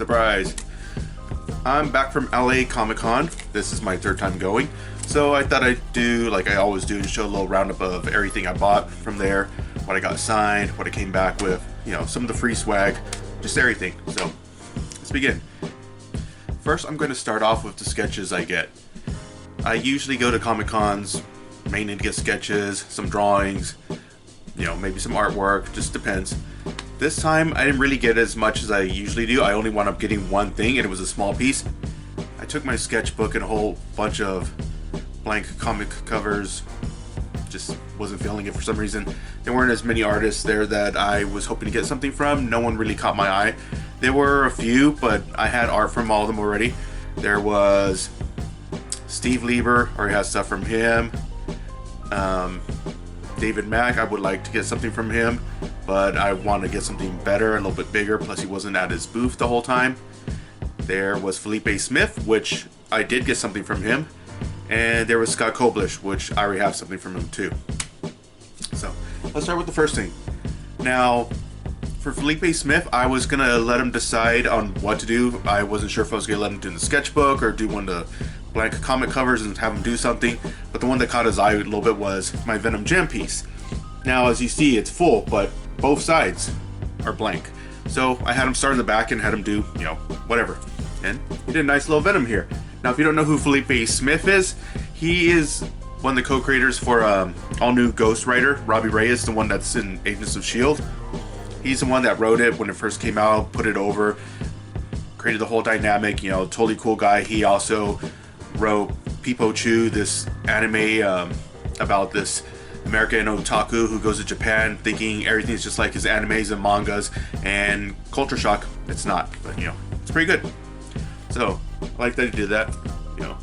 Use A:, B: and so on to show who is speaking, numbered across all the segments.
A: Surprise! I'm back from LA Comic-Con. This is my third time going. So I thought I'd do like I always do and show a little roundup of everything I bought from there, what I got signed, what I came back with, you know, some of the free swag, just everything. So let's begin. First, I'm going to start off with the sketches I get. I usually go to Comic-Cons mainly to get sketches, some drawings, you know, maybe some artwork, just depends. This time I didn't really get as much as I usually do. I only wound up getting one thing and it was a small piece. I took my sketchbook and a whole bunch of blank comic covers. Just wasn't feeling it for some reason. There weren't as many artists there that I was hoping to get something from. No one really caught my eye. There were a few, but I had art from all of them already. There was Steve Lieber, already had stuff from him. David Mack, I would like to get something from him, but I want to get something better, a little bit bigger, plus he wasn't at his booth the whole time. There was Felipe Smith, which I did get something from him, and there was Scott Koblish, which I already have something from him too. So, let's start with the first thing. Now, for Felipe Smith, I was going to let him decide on what to do. I wasn't sure if I was going to let him do the sketchbook or do one of the blank comic covers and have him do something, but the one that caught his eye a little bit was my Venom Gem piece. Now, as you see, it's full, but both sides are blank. So I had him start in the back and had him do, you know, whatever. And he did a nice little Venom here. Now, if you don't know who Felipe Smith is, he is one of the co-creators for all new Ghost Rider. Robbie Reyes, the one that's in Agents of S.H.I.E.L.D. He's the one that wrote it when it first came out, put it over, created the whole dynamic, you know, totally cool guy. He also wrote Pipo Chu, this anime about this American otaku who goes to Japan thinking everything's just like his animes and mangas, and culture shock, it's not, but you know, it's pretty good. So I like that he did that, you know.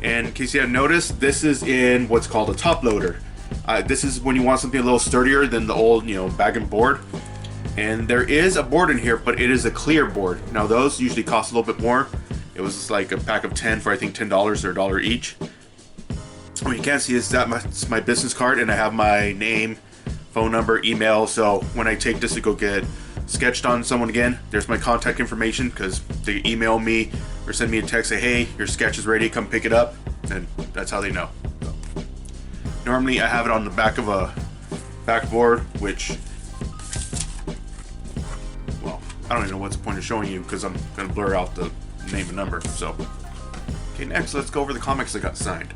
A: And in case you haven't noticed, this is in what's called a top loader. This is when you want something a little sturdier than the old, you know, bag and board. And there is a board in here, but it is a clear board. Now those usually cost a little bit more. It was like a pack of 10 for I think $10 or $1 each. What you can't see is that's my business card, and I have my name, phone number, email. So when I take this to go get sketched on someone again, there's my contact information, because they email me or send me a text, say, hey, your sketch is ready, come pick it up, and that's how they know. So, normally I have it on the back of a backboard, which, well, I don't even know what's the point of showing you because I'm going to blur out the name and number. So, okay, next let's go over the comics I got signed.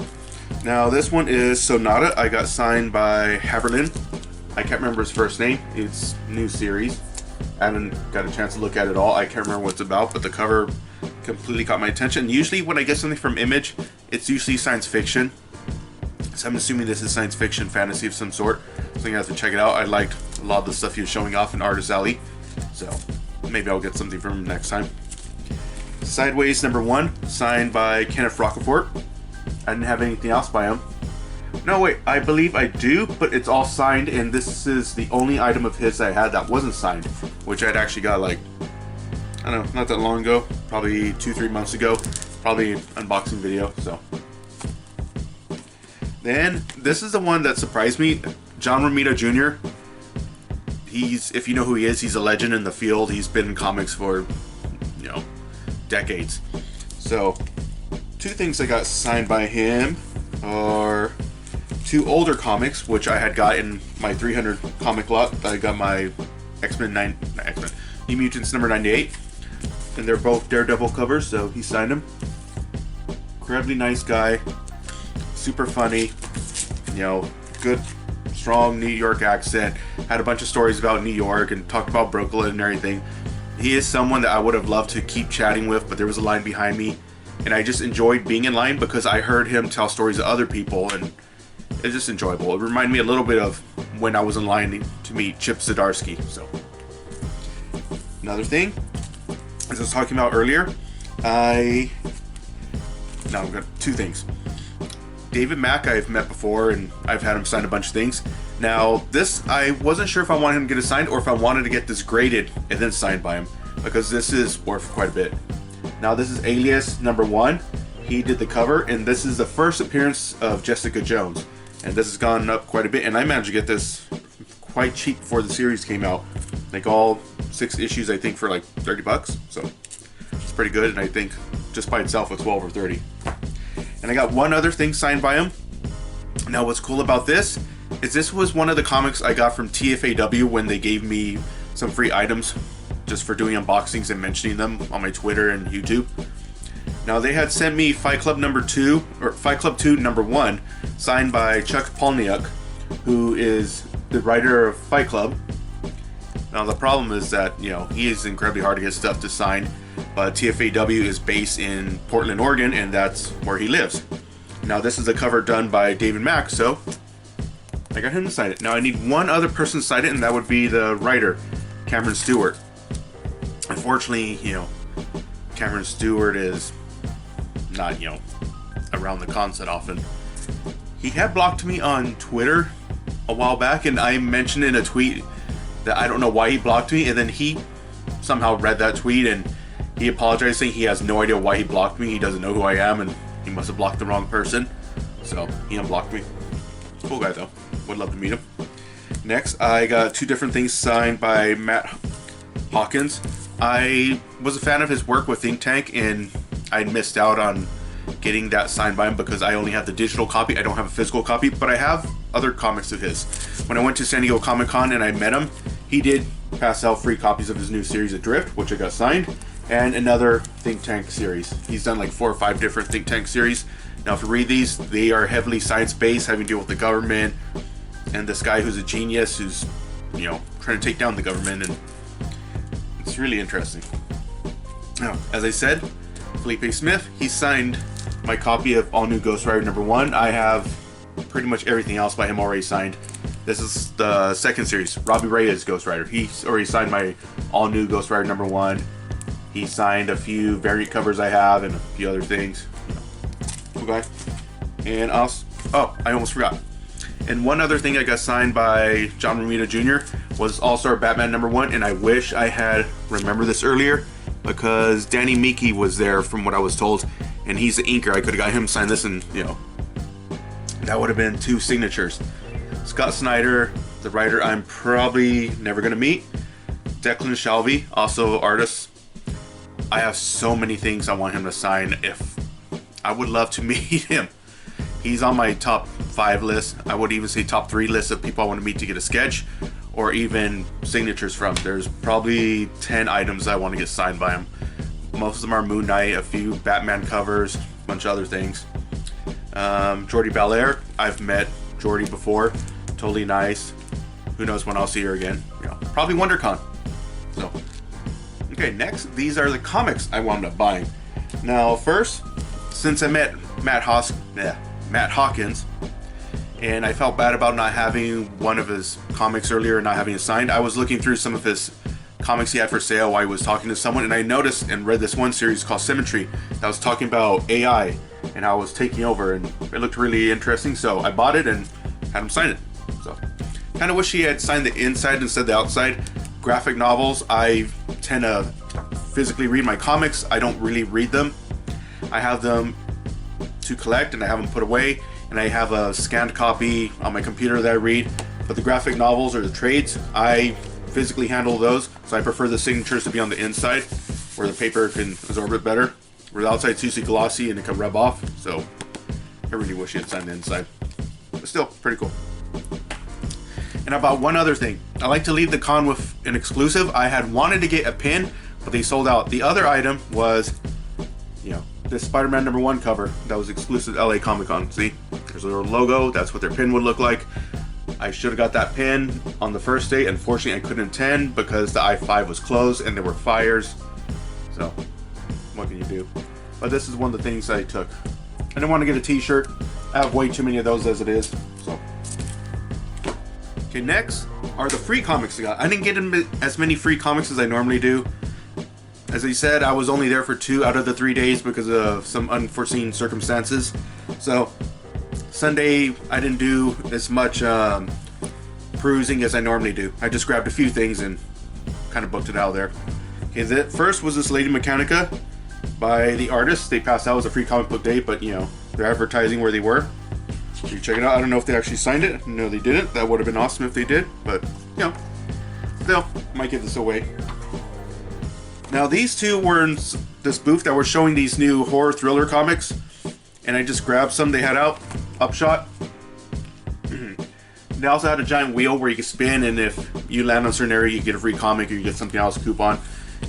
A: Now this one is Sonata. I got signed by Haberlin. I can't remember his first name. It's a new series. I haven't got a chance to look at it all. I can't remember what it's about, but the cover completely caught my attention. Usually when I get something from Image, it's usually science fiction. So I'm assuming this is science fiction, fantasy of some sort. So I have to check it out. I liked a lot of the stuff he was showing off in Artist Alley. So maybe I'll get something from him next time. Sideways #1, signed by Kenneth Rocafort. I didn't have anything else by him. No, wait, I believe I do, but it's all signed, and this is the only item of his I had that wasn't signed, which I'd actually got like, I don't know, not that long ago, probably 2-3 months ago, probably an unboxing video, so. Then, this is the one that surprised me, John Romita Jr. He's, if you know who he is, he's a legend in the field. He's been in comics for, you know, decades. So, two things I got signed by him are two older comics, which I had got in my 300 comic lot. I got my New Mutants number 98, and they're both Daredevil covers, so he signed them. Incredibly nice guy, super funny, you know, good, strong New York accent, had a bunch of stories about New York and talked about Brooklyn and everything. He is someone that I would have loved to keep chatting with, but there was a line behind me, and I just enjoyed being in line because I heard him tell stories of other people, and it's just enjoyable. It reminded me a little bit of when I was in line to meet Chip Zdarsky. So, another thing, as I was talking about earlier, I've got two things. David Mack I've met before, and I've had him sign a bunch of things. Now, this, I wasn't sure if I wanted him to get it signed or if I wanted to get this graded and then signed by him, because this is worth quite a bit. Now, this is Alias #1. He did the cover, and this is the first appearance of Jessica Jones. And this has gone up quite a bit, and I managed to get this quite cheap before the series came out. Like all 6 issues, I think, for like $30. So pretty good, and I think just by itself it's well over 30. And I got one other thing signed by him. Now what's cool about this is this was one of the comics I got from TFAW when they gave me some free items just for doing unboxings and mentioning them on my Twitter and YouTube. Now they had sent me Fight Club number 2, or Fight Club 2 number 1, signed by Chuck Palahniuk, who is the writer of Fight Club. Now the problem is that, you know, he is incredibly hard to get stuff to sign, but TFAW is based in Portland, Oregon, and that's where he lives. Now this is a cover done by David Mack, so I got him to sign it. Now I need one other person to sign it, and that would be the writer, Cameron Stewart. Unfortunately, you know, Cameron Stewart is not, you know, around the cons that often. He had blocked me on Twitter a while back, and I mentioned in a tweet that I don't know why he blocked me, and then he somehow read that tweet and he apologized, saying he has no idea why he blocked me. He doesn't know who I am, and he must have blocked the wrong person. So he unblocked me. Cool guy though. Would love to meet him. Next, I got 2 different things signed by Matt Hawkins. I was a fan of his work with Think Tank, and I missed out on getting that signed by him because I only have the digital copy. I don't have a physical copy, but I have other comics of his. When I went to San Diego Comic-Con and I met him, he did pass out free copies of his new series Adrift, which I got signed, and another Think Tank series. He's done like 4 or 5 different Think Tank series. Now if you read these, they are heavily science-based, having to deal with the government, and this guy who's a genius who's, you know, trying to take down the government, and it's really interesting. Now, as I said, Felipe Smith, he signed my copy of All New Ghost Rider number 1. I have pretty much everything else by him already signed. This is the second series, Robbie Reyes Ghost Rider. He's already signed my All New Ghost Rider number 1. He signed a few variant covers I have and a few other things. Okay. And also, oh, I almost forgot. And one other thing I got signed by John Romita Jr. was All-Star Batman number 1, and I wish I had remembered this earlier because Danny Miki was there from what I was told, and he's the inker. I could have got him to sign this, and, you know, that would have been 2 signatures. Scott Snyder, the writer I'm probably never going to meet. Declan Shalvey, also artist. I have so many things I want him to sign. If I would love to meet him. He's on my top 5 list. I would even say top 3 list of people I want to meet to get a sketch or even signatures from. There's probably 10 items I want to get signed by him. Most of them are Moon Knight, a few Batman covers, a bunch of other things. Jordi Belair, I've met Jordi before. Totally nice. Who knows when I'll see her again. You know, probably WonderCon. So, okay, next, these are the comics I wound up buying. Now, first, since I met Matt Hawkins, and I felt bad about not having one of his comics earlier and not having it signed, I was looking through some of his comics he had for sale while I was talking to someone, and I noticed and read this one series called Symmetry that was talking about AI and how it was taking over, and it looked really interesting, so I bought it and had him sign it. So, kind of wish he had signed the inside instead of the outside. Graphic novels, I tend to physically read my comics. I don't really read them. I have them to collect and I have them put away, and I have a scanned copy on my computer that I read. But the graphic novels or the trades, I physically handle those, so I prefer the signatures to be on the inside where the paper can absorb it better. Where the outside's usually glossy and it can rub off, so I really wish he had signed the inside. But still, pretty cool. And about one other thing, I like to leave the con with an exclusive. I had wanted to get a pin, but they sold out. The other item was, you know, this Spider-Man number 1 cover that was exclusive to LA Comic Con. See, there's a little logo. That's what their pin would look like. I should have got that pin on the first day. Unfortunately, I couldn't attend because the I-5 was closed and there were fires. So, what can you do? But this is one of the things I took. I didn't want to get a t-shirt. I have way too many of those as it is. So, okay, next are the free comics I got. I didn't get as many free comics as I normally do. As I said, I was only there for 2 out of the 3 days because of some unforeseen circumstances. So, Sunday, I didn't do as much perusing as I normally do. I just grabbed a few things and kind of booked it out of there. Okay, the first was this Lady Mechanica by the artist. They passed out as a free comic book day, but, you know, they're advertising where they were. So you check it out. I don't know if they actually signed it. No, they didn't. That would have been awesome if they did, but, you know, still, might give this away. Now, these two were in this booth that were showing these new horror thriller comics, and I just grabbed some they had out, Upshot. They also had a giant wheel where you could spin, and if you land on a certain area, you get a free comic or you get something else, a coupon.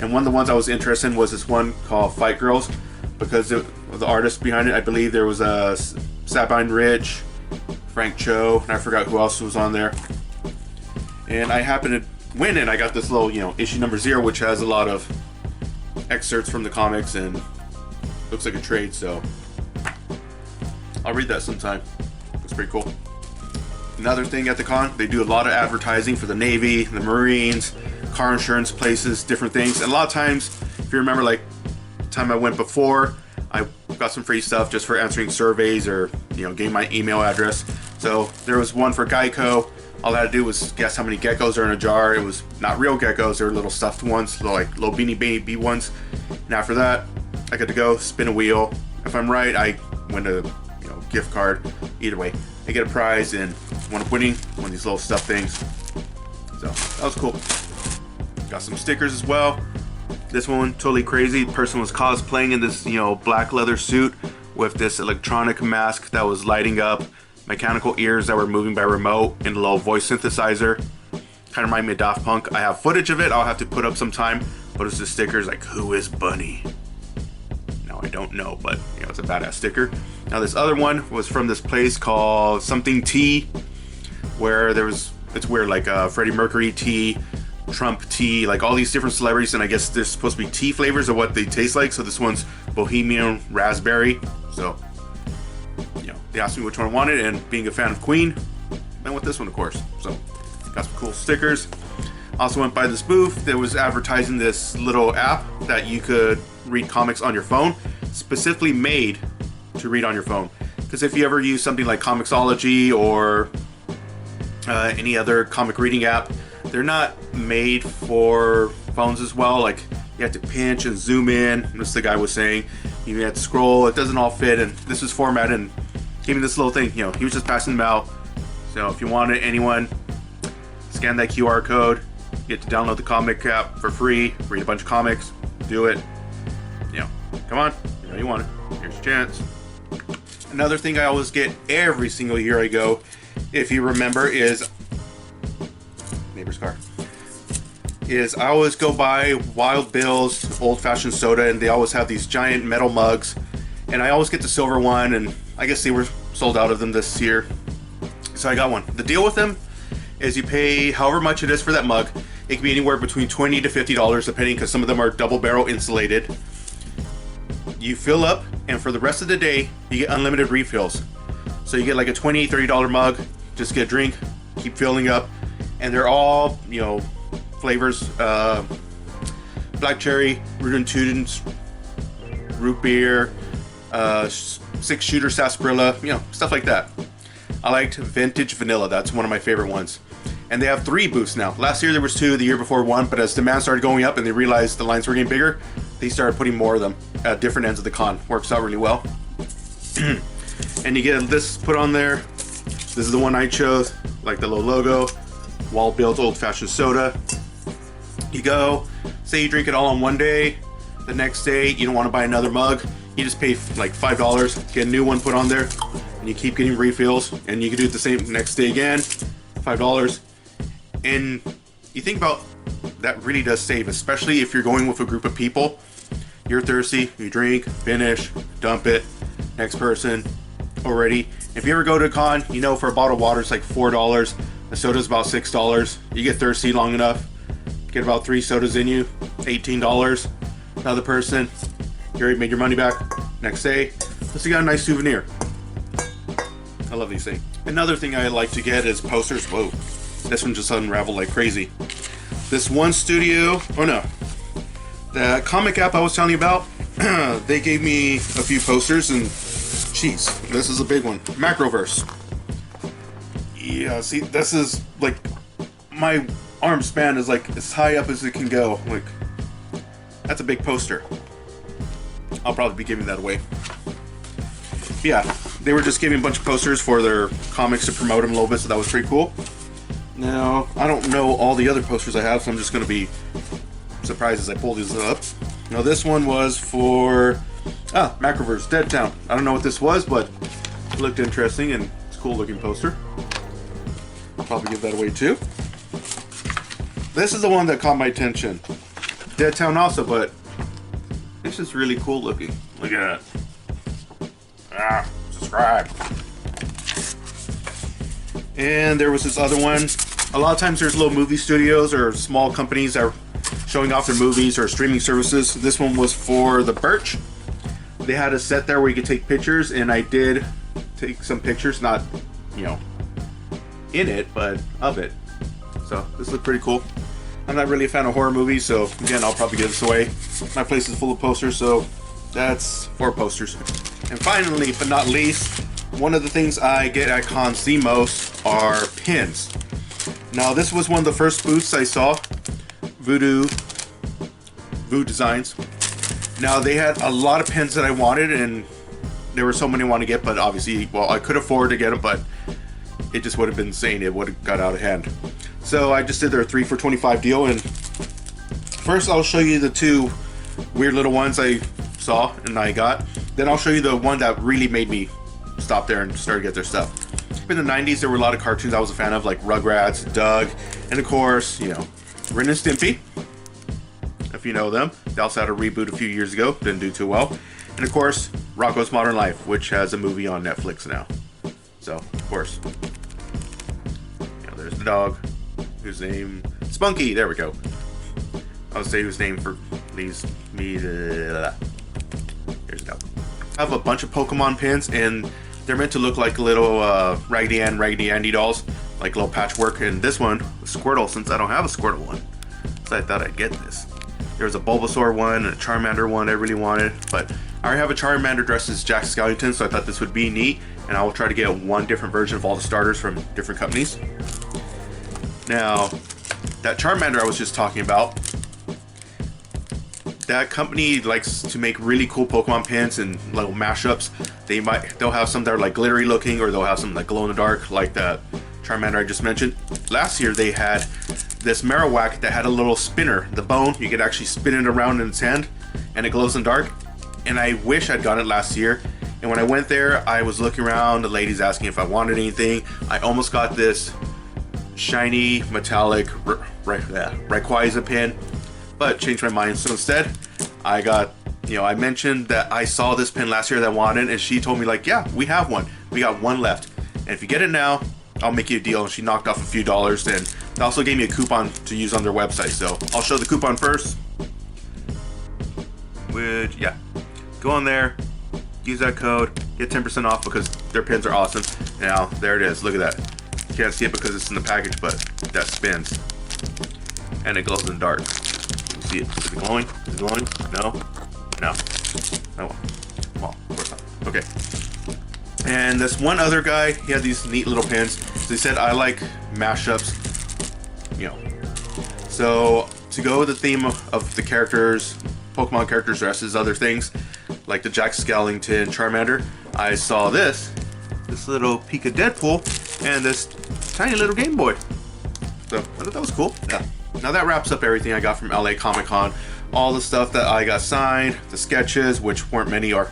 A: And one of the ones I was interested in was this one called Fight Girls, because the artist behind it, I believe there was a Sabine Rich, Frank Cho, and I forgot who else was on there. And I happened to win, and I got this little, issue number 0, which has a lot of excerpts from the comics and looks like a trade, so I'll read that sometime. Looks pretty cool. Another thing at the con, they do a lot of advertising for the Navy, the Marines, car insurance places, different things. And a lot of times, if you remember, like the time I went before, I got some free stuff just for answering surveys or getting my email address. So there was one for Geico. All I had to do was guess how many geckos are in a jar. It was not real geckos, they were little stuffed ones, like little beanie baby ones. And after that, I got to go spin a wheel. If I'm right, I win a gift card. Either way, I get a prize and one of winning one of these little stuffed things. So that was cool. Got some stickers as well. This one totally crazy. The person was cosplaying in this black leather suit with this electronic mask that was lighting up, mechanical ears that were moving by remote, and a little voice synthesizer. Kind of reminded me of Daft Punk. I have footage of it. I'll have to put up sometime. But it's the stickers like, who is Bunny? No, I don't know, but it's a badass sticker. Now this other one was from this place called Something Tea, where it's weird, like Freddie Mercury tea, Trump tea, like all these different celebrities, and I guess there's supposed to be tea flavors of what they taste like. So this one's Bohemian Raspberry. So they asked me which one I wanted, and being a fan of Queen, I went with this one, of course. So got some cool stickers. Also went by this booth that was advertising this little app that you could read comics on your phone, specifically made to read on your phone. Because if you ever use something like Comixology or any other comic reading app, they're not made for phones as well. Like you have to pinch and zoom in. As the guy was saying, you have to scroll. It doesn't all fit. And this was formatted and gave me this little thing. He was just passing them out. So if you want it, anyone, scan that QR code. You get to download the comic app for free. Read a bunch of comics. Do it. Come on. You want it. Here's your chance. Another thing I always get every single year I go, if you remember, is neighbor's car. I always go by Wild Bill's Old Fashioned Soda, and they always have these giant metal mugs, and I always get the silver one, and I guess they were sold out of them this year, so I got one. The deal with them is you pay however much it is for that mug. It can be anywhere between $20 to $50 depending, because some of them are double barrel insulated. You fill up, and for the rest of the day you get unlimited refills. So you get like a $20, $30 mug, just get a drink, keep filling up, and they're all flavors: black cherry, root and tudens, root beer, 6-shooter sarsaparilla, stuff like that. I liked vintage vanilla. That's one of my favorite ones. And they have 3 booths now. Last year there was 2, the year before 1, but as demand started going up and they realized the lines were getting bigger, they started putting more of them at different ends of the con. Works out really well. And you get this put on there. This is the one I chose, like the little logo. Wild Bill's Old Fashioned Soda. You go, say you drink it all in one day. The next day you don't want to buy another mug. You just pay like $5, get a new one put on there, and you keep getting refills. And you can do it the same next day again, $5. And you think about that, really does save, especially if you're going with a group of people. You're thirsty, you drink, finish, dump it, next person, already. If you ever go to a con, for a bottle of water it's like $4. The soda's about $6. You get thirsty long enough, get about 3 sodas in you, $18. Another person, you already made your money back. Next day, plus you got a nice souvenir. I love these things. Another thing I like to get is posters. Whoa, this one just unraveled like crazy. This one studio, the comic app I was telling you about, they gave me a few posters, and jeez, this is a big one. Macroverse. Yeah, see, this is like, my arm span is like as high up as it can go. Like, that's a big poster. I'll probably be giving that away. But yeah, they were just giving a bunch of posters for their comics to promote them a little bit, so that was pretty cool. Now, I don't know all the other posters I have, so I'm just going to be surprised as I pull these up. Now this one was for Macroverse Dead Town. I don't know what this was, but it looked interesting and it's a cool looking poster. I'll probably give that away too. This is the one that caught my attention. Dead Town also, but it's just really cool looking. Look at that. Subscribe. And there was this other one. A lot of times there's little movie studios or small companies that are showing off their movies or streaming services. This one was for the Birch. They had a set there where you could take pictures, and I did take some pictures, not, you know, in it, but of it. So this looked pretty cool. I'm not really a fan of horror movies, so again, I'll probably give this away. My place is full of posters, so that's 4 posters. And finally, but not least, one of the things I get at cons the most are pins. Now this was one of the first booths I saw, Voodoo Designs. Now they had a lot of pins that I wanted, and there were so many I wanted to get, but obviously, well, I could afford to get them, but it just would have been insane. It would have got out of hand. So I just did their 3 for $25 deal, and first I'll show you the 2 weird little ones I saw and I got. Then I'll show you the one that really made me stop there and start to get their stuff. In the 90s, there were a lot of cartoons I was a fan of, like Rugrats, Doug, and of course, you know, Ren and Stimpy, if you know them. They also had a reboot a few years ago, didn't do too well. And of course, Rocko's Modern Life, which has a movie on Netflix now. So, of course. You know, there's the dog, whose name, Spunky, there we go. I'll say whose name for leaves me to, here's the dog. I have a bunch of Pokemon pins, and they're meant to look like little Raggedy Ann, Raggedy Andy dolls, like little patchwork. And this one, Squirtle, since I don't have a Squirtle one, so I thought I'd get this. There's a Bulbasaur one and a Charmander one I really wanted, but I already have a Charmander dressed as Jack Skellington, so I thought this would be neat, and I will try to get one different version of all the starters from different companies. Now, that Charmander I was just talking about, that company likes to make really cool Pokemon pins and little mashups. They'll have some that are like glittery looking, or they'll have some like glow in the dark, like that Charmander I just mentioned. Last year they had this Marowak that had a little spinner, the bone. You could actually spin it around in its hand, and it glows in the dark. And I wish I'd gotten it last year. And when I went there, I was looking around. The ladies asking if I wanted anything. I almost got this shiny metallic Rayquaza pin, but changed my mind. So instead, I got, you know, I mentioned that I saw this pin last year that I wanted, and she told me like, yeah, we have one. We got one left. And if you get it now, I'll make you a deal. And she knocked off a few dollars, and they also gave me a coupon to use on their website. So I'll show the coupon first. Which, yeah, go on there, use that code, get 10% off because their pins are awesome. Now, there it is. Look at that. You can't see it because it's in the package, but that spins. And it glows in the dark. You see it. Is it glowing? Is it glowing? No? No. Oh, well, of course not. Okay. And this one other guy, he had these neat little pins. So he said, I like mashups, you know. So, to go with the theme of the characters, Pokemon characters dressed as other things, like the Jack Skellington Charmander, I saw this little Pika Deadpool, and this tiny little Game Boy. So I thought that was cool. Yeah. Now that wraps up everything I got from LA Comic Con. All the stuff that I got signed, the sketches, which weren't many, or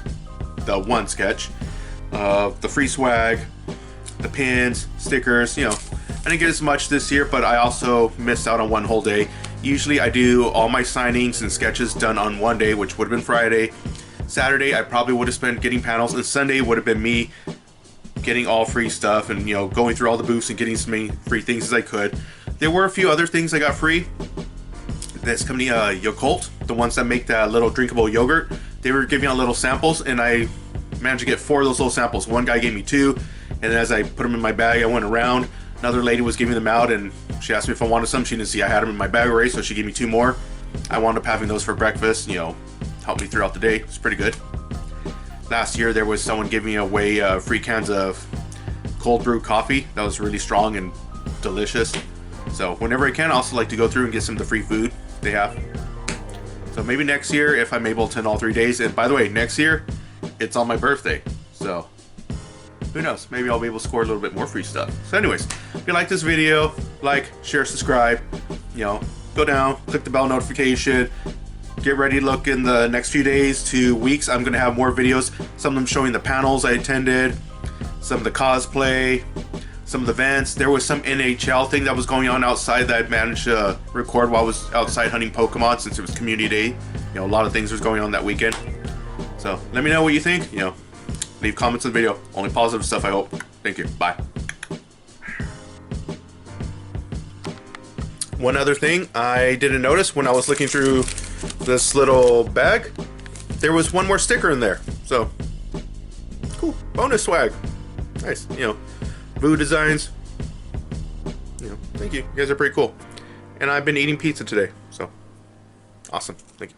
A: the one sketch, the free swag, the pins, stickers, you know. I didn't get as much this year, but I also missed out on one whole day. Usually I do all my signings and sketches done on one day, which would have been Friday. Saturday I probably would have spent getting panels, and Sunday would have been me getting all free stuff and, you know, going through all the booths and getting as many free things as I could. There were a few other things I got free. This company, Yakult, the ones that make that little drinkable yogurt, they were giving out little samples, and I managed to get 4 of those little samples. One guy gave me 2, and as I put them in my bag, I went around. Another lady was giving them out, and she asked me if I wanted some. She didn't see I had them in my bag already, so she gave me 2 more. I wound up having those for breakfast, you know, helped me throughout the day. It's pretty good. Last year, there was someone giving away free cans of cold brew coffee. That was really strong and delicious. So whenever I can, I also like to go through and get some of the free food they have. So maybe next year, if I'm able to attend all 3 days. And by the way, next year, it's on my birthday. So who knows? Maybe I'll be able to score a little bit more free stuff. So anyways, if you like this video, like, share, subscribe, you know, go down, click the bell notification, get ready to look in the next few days to weeks. I'm gonna have more videos, some of them showing the panels I attended, some of the cosplay, some of the events. There was some NHL thing that was going on outside that I managed to record while I was outside hunting Pokemon, since it was community day. You know, a lot of things was going on that weekend. So let me know what you think. You know, leave comments in the video. Only positive stuff, I hope. Thank you. Bye. One other thing I didn't notice when I was looking through this little bag, there was one more sticker in there. So cool, bonus swag. Nice. You know, Voo designs. You know, thank you. You guys are pretty cool. And I've been eating pizza today, so awesome. Thank you.